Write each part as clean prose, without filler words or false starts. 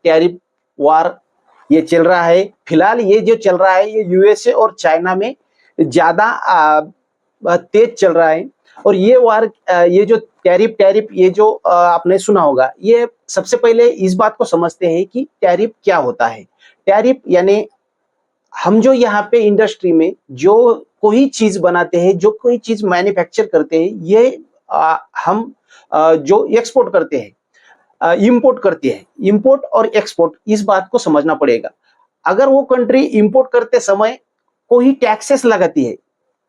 Tariff वार ये चल रहा है। फिलहाल ये जो चल रहा है ये यूएसए और चाइना में ज्यादा तेज चल रहा है। और ये वार ये जो टैरिफ ये जो आपने सुना होगा, ये सबसे पहले इस बात को समझते हैं कि टैरिफ क्या होता है। टैरिफ यानी हम जो यहाँ पे इंडस्ट्री में जो कोई चीज बनाते हैं, जो कोई चीज मैन्युफैक्चर करते हैं, ये हम जो एक्सपोर्ट करते हैं, इंपोर्ट करते हैं। इंपोर्ट और एक्सपोर्ट इस बात को समझना पड़ेगा। अगर वो कंट्री इंपोर्ट करते समय कोई टैक्सेस लगाती है,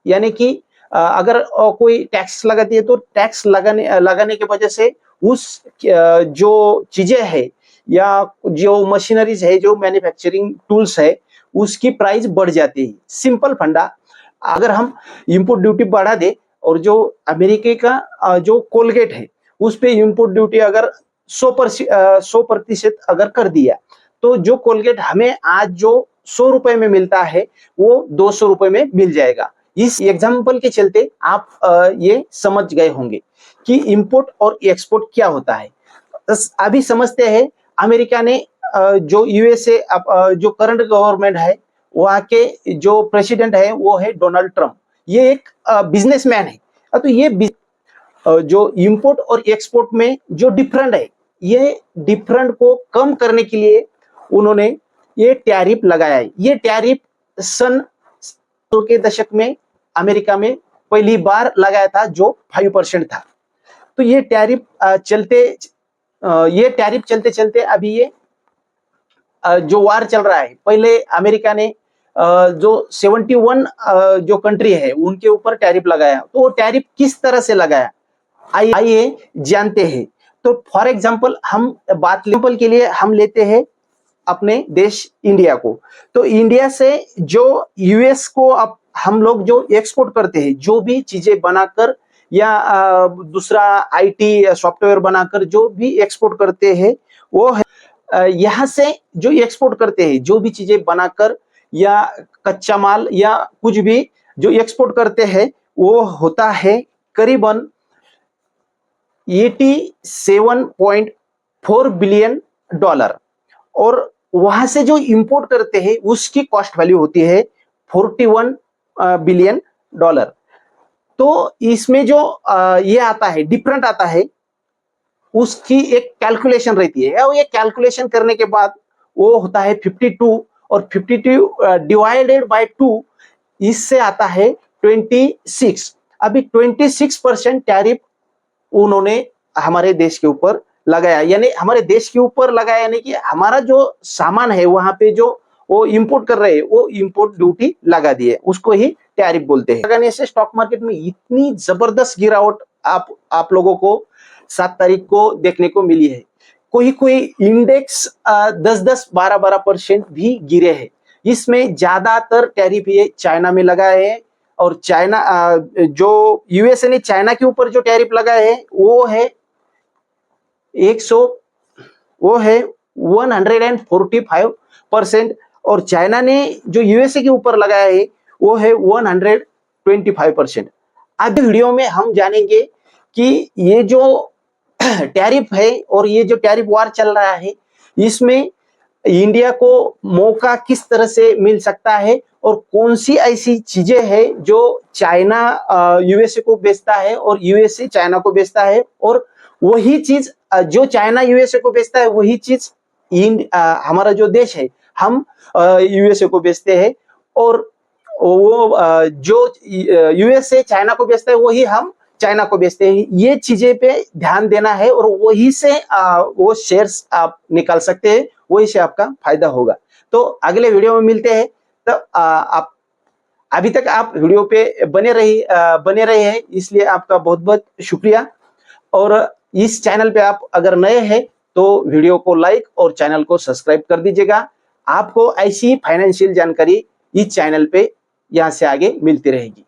यानी कि अगर कोई टैक्स लगाती है तो टैक्स लगाने की वजह से उस जो चीजें है या जो मशीनरीज है, जो मैन्युफैक्चरिंग टूल्स है, उसकी प्राइस बढ़ जाती है। सिंपल फंडा, अगर हम इंपोर्ट ड्यूटी बढ़ा दे और जो अमेरिका का जो कोलगेट है उस पे इंपोर्ट ड्यूटी अगर 100% अगर कर दिया, तो जो कोलगेट हमें आज जो 100 रुपए में मिलता है वो 200 रुपए में मिल जाएगा। इस एग्जाम्पल के चलते आप ये समझ गए होंगे कि इंपोर्ट और एक्सपोर्ट क्या होता है। अभी समझते हैं, अमेरिका ने जो यूएसए जो करंट गवर्नमेंट है, वहाँ के जो प्रेसिडेंट है वो है डोनाल्ड ट्रंप। ये एक बिजनेसमैन है। तो ये जो इंपोर्ट और एक्सपोर्ट में जो डिफरेंट है, ये डिफरेंट को कम करने के लिए उन्होंने ये टैरिफ लगाया है। ये टैरिफ सन के दशक में अमेरिका में पहली बार लगाया था, जो 5% था। तो ये टैरिफ चलते चलते अभी ये जो वार चल रहा है, पहले अमेरिका ने जो 71 जो कंट्री है उनके ऊपर टैरिफ लगाया। तो वो टैरिफ किस तरह से लगाया, आइए जानते हैं। तो फॉर एग्जांपल हम बात एग्जांपल के लिए हम लेते हैं अपने देश इंडिया को। तो इंडिया से जो यूएस को अब हम लोग जो एक्सपोर्ट करते हैं, जो भी चीजें बनाकर या दूसरा आईटी सॉफ्टवेयर बनाकर जो भी एक्सपोर्ट करते हैं, वो है यहाँ से जो एक्सपोर्ट करते हैं, जो भी चीजें बनाकर या कच्चा माल या कुछ भी जो एक्सपोर्ट करते हैं, वो होता है करीबन $87.4 बिलियन। और वहां से जो इंपोर्ट करते हैं उसकी कॉस्ट वैल्यू होती है $41 बिलियन। तो इसमें जो ये आता है, डिफरेंट आता है, उसकी एक कैलकुलेशन रहती है। और ये कैलकुलेशन करने के बाद वो होता है 52, और 52 डिवाइडेड बाय 2, इससे आता है 26। अभी 26% टैरिफ उन्होंने हमारे देश के ऊपर लगाया। यानी हमारे देश के ऊपर लगाया, यानी कि हमारा जो सामान है वहां पे जो वो इंपोर्ट कर रहे हैं, वो इंपोर्ट ड्यूटी लगा दिए, उसको ही टैरिफ बोलते हैं। लगाने से स्टॉक मार्केट में इतनी जबरदस्त गिरावट आप लोगों को 7 तारीख को देखने को मिली है। कोई इंडेक्स 10-10, 12-12% भी गिरे हैं। इसमें ज्यादातर टैरिफ ये चाइना में लगाए हैं। और चाइना जो यूएसए ने चाइना के ऊपर जो टैरिफ लगाए हैं वो है 145%, और चाइना ने जो यूएसए के ऊपर लगाया है वो है 125%। आज वीडियो में हम जानेंगे कि ये जो टैरिफ है और ये जो टैरिफ वार चल रहा है, इसमें इंडिया को मौका किस तरह से मिल सकता है, और कौन सी ऐसी चीजें हैं जो चाइना यूएसए को बेचता है और यूएसए चाइना को बेचता है, और वही चीज जो चाइना यूएसए को बेचता है वही चीज हमारा जो देश है हम यूएसए को बेचते हैं, और वो जो यूएसए चाइना को बेचता है वही हम चाइना को बेचते हैं। ये चीजें पे ध्यान देना है, और वही से वो शेयर्स आप निकाल सकते हैं, वही से आपका फायदा होगा। तो अगले वीडियो में मिलते हैं। तो आप अभी तक आप वीडियो पे बने रहे हैं, इसलिए आपका बहुत बहुत शुक्रिया। और इस चैनल पे आप अगर नए हैं तो वीडियो को लाइक और चैनल को सब्सक्राइब कर दीजिएगा। आपको ऐसी फाइनेंशियल जानकारी इस चैनल पे यहाँ से आगे मिलती रहेगी।